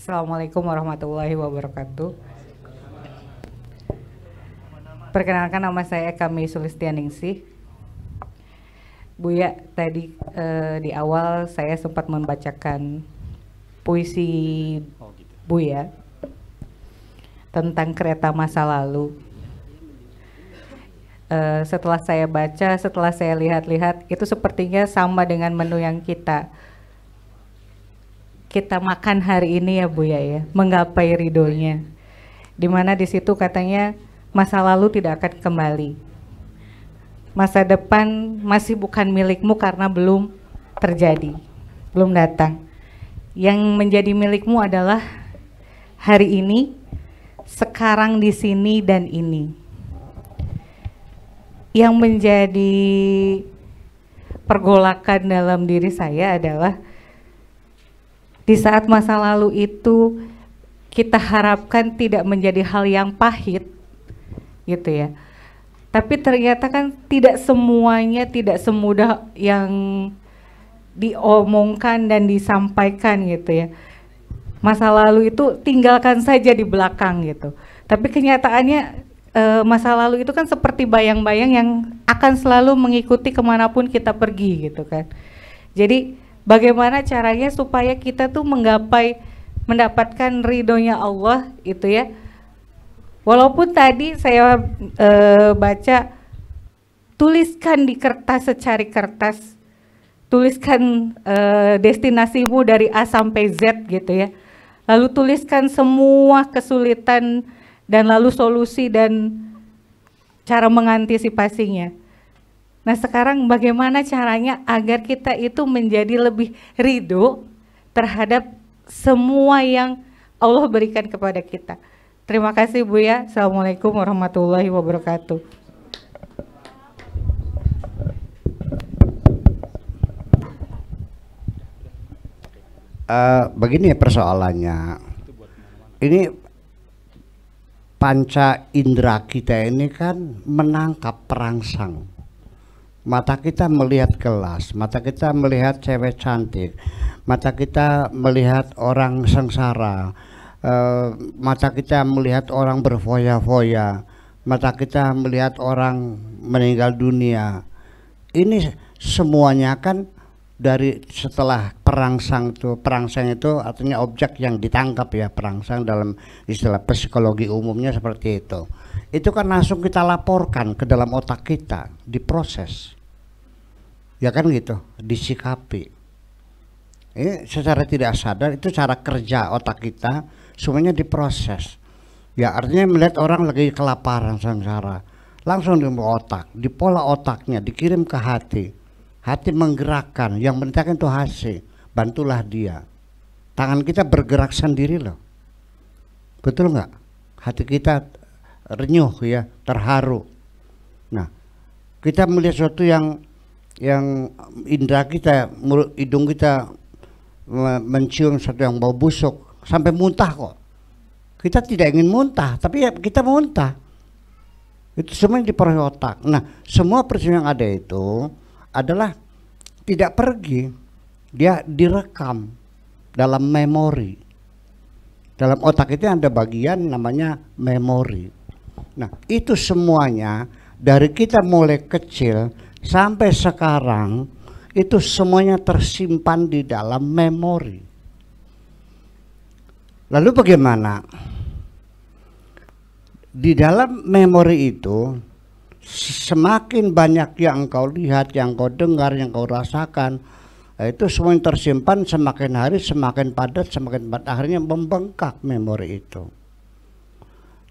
Assalamualaikum warahmatullahi wabarakatuh. Perkenalkan, nama saya Kami Sulistianingsih. Buya, tadi di awal saya sempat membacakan puisi Buya tentang kereta masa lalu. Setelah saya baca, setelah saya lihat-lihat, itu sepertinya sama dengan menu yang kita makan hari ini ya Buya ya, menggapai ridhonya. Dimana di situ katanya masa lalu tidak akan kembali. Masa depan masih bukan milikmu karena belum terjadi, belum datang. Yang menjadi milikmu adalah hari ini, sekarang, di sini dan ini. Yang menjadi pergolakan dalam diri saya adalah di saat masa lalu itu kita harapkan tidak menjadi hal yang pahit gitu ya. Tapi ternyata kan tidak semuanya, tidak semudah yang diomongkan dan disampaikan gitu ya. Masa lalu itu tinggalkan saja di belakang gitu. Tapi kenyataannya masa lalu itu kan seperti bayang-bayang yang akan selalu mengikuti kemanapun kita pergi gitu kan. Jadi bagaimana caranya supaya kita tuh mendapatkan ridhonya Allah itu ya. Walaupun tadi saya baca, tuliskan di kertas secari kertas, tuliskan destinasimu dari A sampai Z gitu ya. Lalu tuliskan semua kesulitan dan lalu solusi dan cara mengantisipasinya. Nah sekarang bagaimana caranya agar kita itu menjadi lebih ridho terhadap semua yang Allah berikan kepada kita. Terima kasih Buya. Assalamualaikum warahmatullahi wabarakatuh. Begini persoalannya. Ini panca indera kita ini kan menangkap perangsang. Mata kita melihat gelas, mata kita melihat cewek cantik, mata kita melihat orang sengsara, mata kita melihat orang berfoya-foya, mata kita melihat orang meninggal dunia. Ini semuanya kan dari setelah perangsang itu artinya objek yang ditangkap ya, perangsang dalam istilah psikologi umumnya seperti itu. Itu kan langsung kita laporkan ke dalam otak kita, diproses. Ya kan gitu, disikapi. Ini secara tidak sadar itu cara kerja otak kita, semuanya diproses. Ya artinya melihat orang lagi kelaparan, sengsara, langsung di otak, di pola otaknya dikirim ke hati. Hati menggerakkan, yang menentukan itu hati, bantulah dia. Tangan kita bergerak sendiri loh, betul nggak? Hati kita renyuh ya, terharu. Nah, kita melihat sesuatu yang indera kita, mulut, hidung kita mencium sesuatu yang bau busuk, sampai muntah kok. Kita tidak ingin muntah, tapi ya kita muntah. Itu semua diproses otak. Nah, semua peristiwa yang ada itu adalah tidak pergi, dia direkam dalam memori. Dalam otak itu ada bagian namanya memori. Nah itu semuanya dari kita mulai kecil sampai sekarang itu semuanya tersimpan di dalam memori. Lalu bagaimana? Di dalam memori itu semakin banyak yang engkau lihat, yang engkau dengar, yang engkau rasakan, itu semua yang tersimpan, semakin hari semakin padat, akhirnya membengkak memori itu.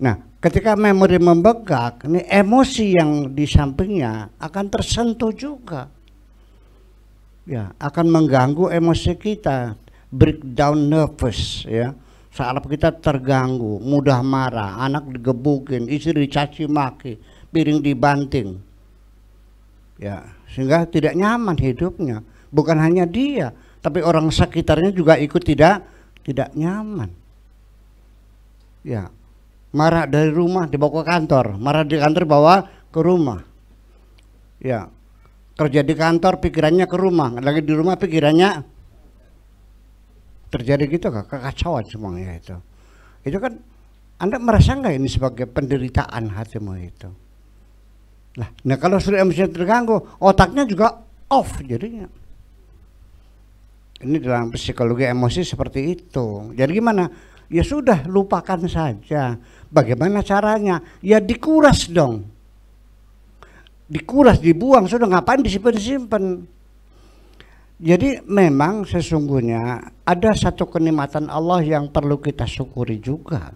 Nah, ketika memori membengkak, ini emosi yang di sampingnya akan tersentuh juga. Ya, akan mengganggu emosi kita, breakdown nervous ya. Saraf kita terganggu, mudah marah, anak digebukin, istri dicaci maki, piring dibanting, ya sehingga tidak nyaman hidupnya. Bukan hanya dia, tapi orang sekitarnya juga ikut tidak nyaman. Ya, marah dari rumah dibawa ke kantor, marah di kantor bawa ke rumah. Ya, kerja di kantor pikirannya ke rumah, lagi di rumah pikirannya Terjadi gitu gak? Kekacauan semuanya itu. Itu kan Anda merasa nggak ini sebagai penderitaan hatimu itu? Nah kalau sudah emosinya terganggu, otaknya juga off jadinya. Ini dalam psikologi emosi seperti itu. Jadi gimana? Ya sudah, lupakan saja. Bagaimana caranya? Ya dikuras dong. Dikuras, dibuang, sudah, ngapain disimpan-simpan. Jadi memang sesungguhnya ada satu kenikmatan Allah yang perlu kita syukuri juga.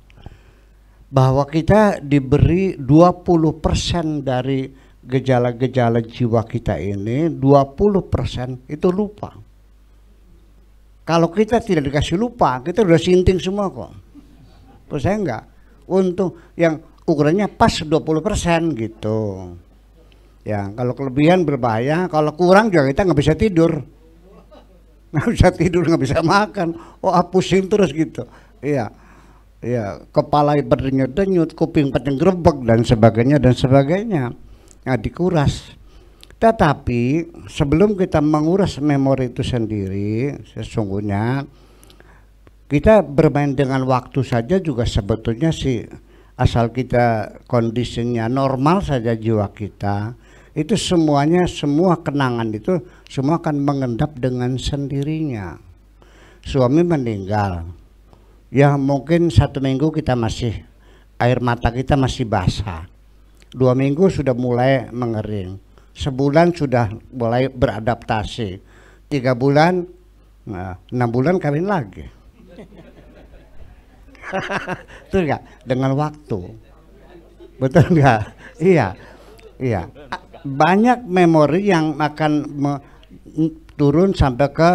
Bahwa kita diberi 20% dari gejala-gejala jiwa kita ini, 20% itu lupa. Kalau kita tidak dikasih lupa, kita udah sinting semua kok. Terus saya enggak. Untung yang ukurannya pas 20% gitu. Ya, kalau kelebihan berbahaya, kalau kurang juga kita nggak bisa tidur. Nggak bisa tidur, nggak bisa makan. Oh, pusing terus gitu. Iya. Ya, kepala berdenyut-denyut, kuping penyenggrebek dan sebagainya dan sebagainya. Nah, dikuras. Tetapi sebelum kita menguras memori itu sendiri, sesungguhnya kita bermain dengan waktu saja juga sebetulnya sih, asal kita kondisinya normal saja jiwa kita, itu semuanya, semua kenangan itu semua akan mengendap dengan sendirinya. Suami meninggal, ya mungkin 1 minggu kita masih, air mata kita masih basah, 2 minggu sudah mulai mengering, sebulan sudah mulai beradaptasi, 3 bulan, 6 bulan kawin lagi. Betul nggak? Dengan waktu, betul nggak? Iya, iya. Banyak memori yang akan turun sampai ke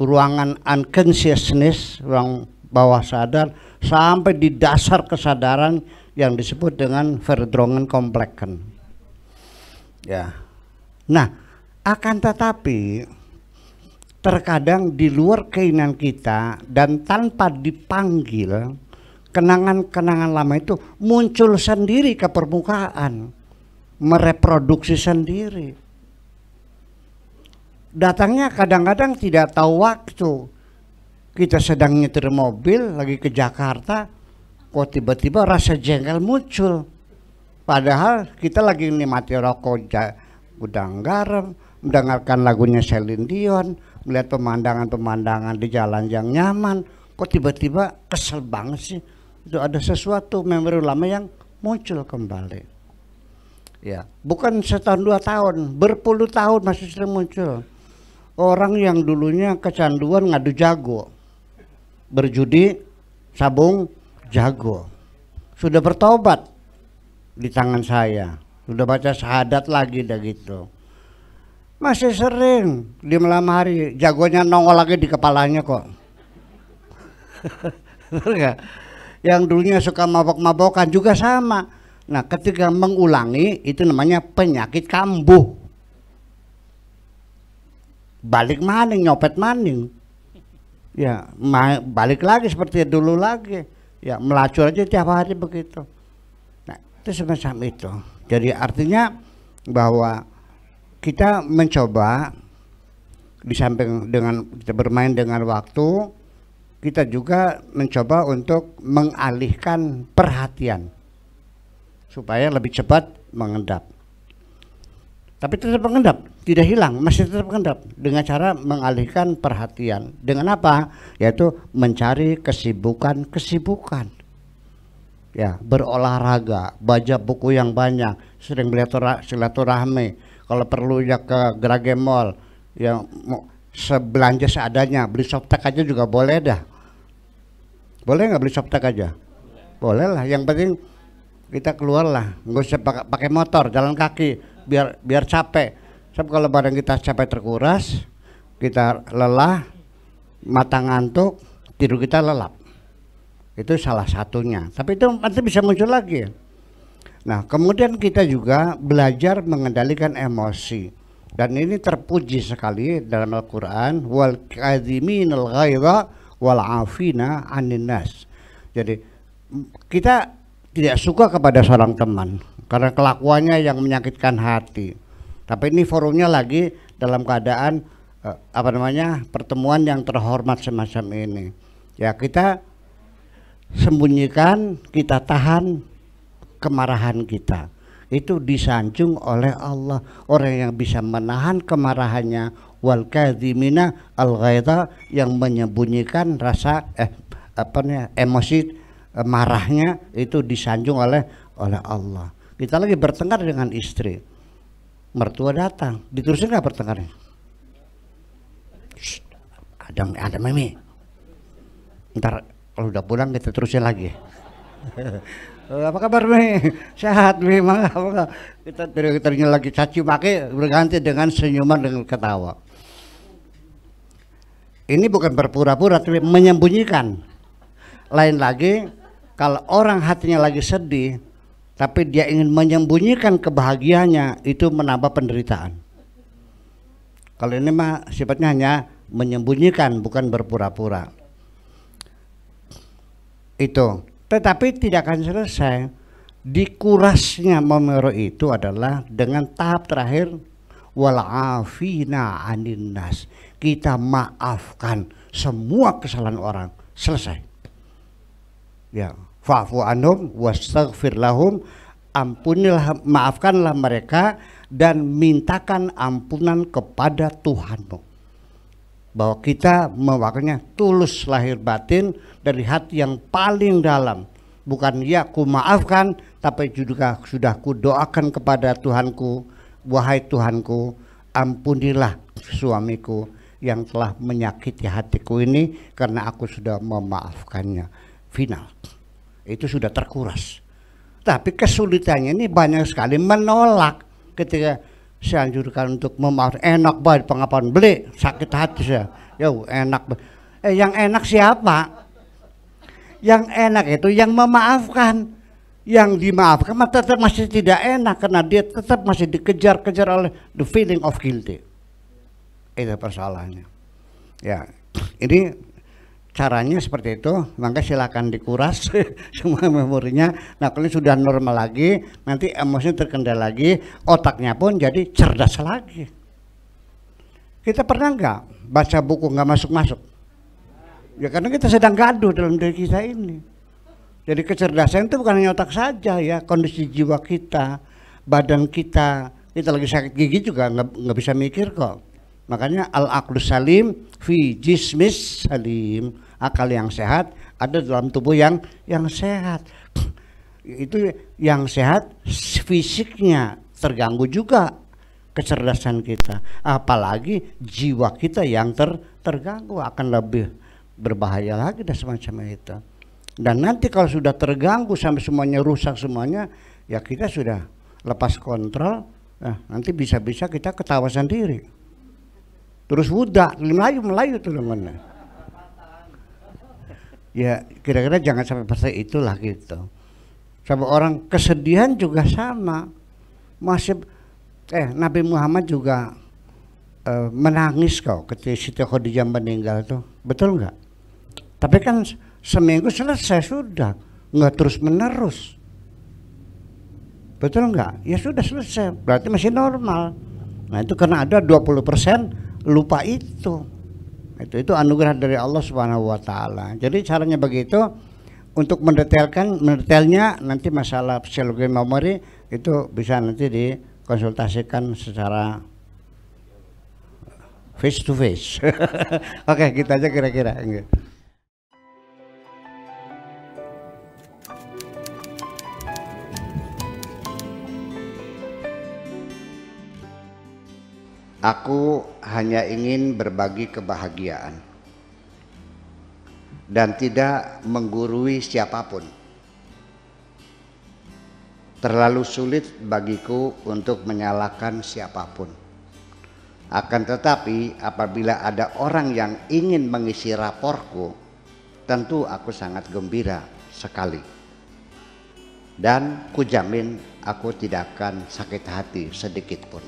ruangan unconsciousness, ruang bawah sadar, sampai di dasar kesadaran yang disebut dengan verdrongen kompleken. Ya. Nah, akan tetapi terkadang di luar keinginan kita dan tanpa dipanggil, kenangan-kenangan lama itu muncul sendiri ke permukaan, mereproduksi sendiri. Datangnya kadang-kadang tidak tahu waktu. Kita sedang nyetir mobil lagi ke Jakarta, kok tiba-tiba rasa jengkel muncul. Padahal kita lagi nikmati rokok gudang garam, mendengarkan lagunya Celine Dion, melihat pemandangan-pemandangan di jalan yang nyaman. Kok tiba-tiba kesel banget sih? Itu ada sesuatu memori lama yang muncul kembali. Ya, bukan setahun 2 tahun, berpuluh tahun masih sering muncul. Orang yang dulunya kecanduan ngadu jago, berjudi, sabung, jago, sudah bertobat di tangan saya, sudah baca syahadat lagi dah gitu. Masih sering di malam hari jagonya nongol lagi di kepalanya kok. Yang dulunya suka mabok-mabokan juga sama. Nah, ketika mengulangi itu namanya penyakit kambuh. Balik maning, nyopet maning. Ya, balik lagi seperti dulu lagi. Ya, melacur aja tiap hari begitu. Nah, itu semacam itu. Jadi artinya bahwa kita mencoba di samping dengan kita bermain dengan waktu, kita juga mencoba untuk mengalihkan perhatian supaya lebih cepat mengendap. Tapi tetap mengendap, tidak hilang, masih tetap mengendap dengan cara mengalihkan perhatian. Dengan apa? Yaitu mencari kesibukan-kesibukan. Ya, berolahraga, baca buku yang banyak, sering silaturahmi. Kalau perlu ya ke Grage Mall, ya sebelanja seadanya, beli softtek aja juga boleh dah. Boleh nggak beli softtek aja? Boleh lah, yang penting kita keluar lah, nggak usah pakai motor, jalan kaki, biar capek. Sebab kalau badan kita capek terkuras, kita lelah, mata ngantuk, tidur kita lelap. Itu salah satunya. Tapi itu nanti bisa muncul lagi. Nah, kemudian kita juga belajar mengendalikan emosi. Dan ini terpuji sekali dalam Al-Quran, wal kadhiminal ghaidha wal afina 'anil nas. Jadi kita tidak suka kepada seorang teman karena kelakuannya yang menyakitkan hati. Tapi ini forumnya lagi dalam keadaan pertemuan yang terhormat semacam ini. Ya, kita sembunyikan, kita tahan kemarahan kita. Itu disanjung oleh Allah. Orang yang bisa menahan kemarahannya, wal kadhimina al ghaidha, yang menyembunyikan rasa emosi marahnya, itu disanjung oleh Allah. Kita lagi bertengkar dengan istri, mertua datang, diterusin nggak bertengkarnya? Ada Mimi, ntar kalau udah pulang kita terusin lagi. Apa kabar Mi? Sehat Mi? Maka kita tadinya lagi caci maki berganti dengan senyuman, dengan ketawa. Ini bukan berpura-pura tapi menyembunyikan. Lain lagi kalau orang hatinya lagi sedih tapi dia ingin menyembunyikan kebahagiaannya, itu menambah penderitaan. Kalau ini mah sifatnya hanya menyembunyikan, bukan berpura-pura. Itu. Tetapi tidak akan selesai. Dikurasnya memero itu adalah dengan tahap terakhir, wal afina anin nas. Kita maafkan semua kesalahan orang, selesai. Ya, fa'fu anhum wastaghfir lahum, ampunilah, maafkanlah mereka dan mintakan ampunan kepada Tuhanmu. Bahwa kita mewakilnya tulus lahir batin dari hati yang paling dalam. Bukan ya ku maafkan, tapi juga sudah ku doakan kepada Tuhanku, wahai Tuhanku, ampunilah suamiku yang telah menyakiti hatiku ini karena aku sudah memaafkannya. Final. Itu sudah terkuras. Tapi kesulitannya ini banyak sekali menolak ketika saya anjurkan untuk memaafkan. Enak banget pengapain, beli sakit hati saya. Yo enak. Yang enak siapa? Yang enak itu yang memaafkan. Yang dimaafkan tetap masih tidak enak karena dia tetap masih dikejar-kejar oleh the feeling of guilty. Itu persoalannya. Ya, ini caranya seperti itu. Maka silakan dikuras semua memorinya. Nah, kalau sudah normal lagi, nanti emosinya terkendali lagi, otaknya pun jadi cerdas lagi. Kita pernah nggak baca buku nggak masuk-masuk? Ya karena kita sedang gaduh dalam diri kita ini. Jadi kecerdasan itu bukan hanya otak saja ya, kondisi jiwa kita, badan kita. Kita lagi sakit gigi juga nggak bisa mikir kok. Makanya al-aqlu salim fi jismis salim. Akal yang sehat ada dalam tubuh yang sehat. Itu yang sehat, fisiknya terganggu juga kecerdasan kita. Apalagi jiwa kita yang terganggu, akan lebih berbahaya lagi dan semacam itu. Dan nanti kalau sudah terganggu sampai semuanya rusak semuanya, ya kita sudah lepas kontrol. Nah, nanti bisa-bisa kita ketawa sendiri. Terus wuda, melayu tuh teman-teman. Ya kira-kira jangan sampai seperti itulah gitu. Sampai orang kesedihan juga sama. Masih Nabi Muhammad juga menangis kok ketika Siti Khadijah meninggal tuh. Betul nggak? Tapi kan seminggu selesai sudah, nggak terus menerus. Betul nggak? Ya sudah selesai, berarti masih normal. Nah itu karena ada 20% lupa itu. Itu anugerah dari Allah Subhanahu wa taala. Jadi caranya begitu. Untuk mendetailnya nanti masalah psikologi memori itu bisa nanti dikonsultasikan secara face to face. Oke, kita aja kira-kira. Aku hanya ingin berbagi kebahagiaan dan tidak menggurui siapapun. Terlalu sulit bagiku untuk menyalahkan siapapun. Akan tetapi apabila ada orang yang ingin mengisi raporku, tentu aku sangat gembira sekali. Dan kujamin aku tidak akan sakit hati sedikit pun.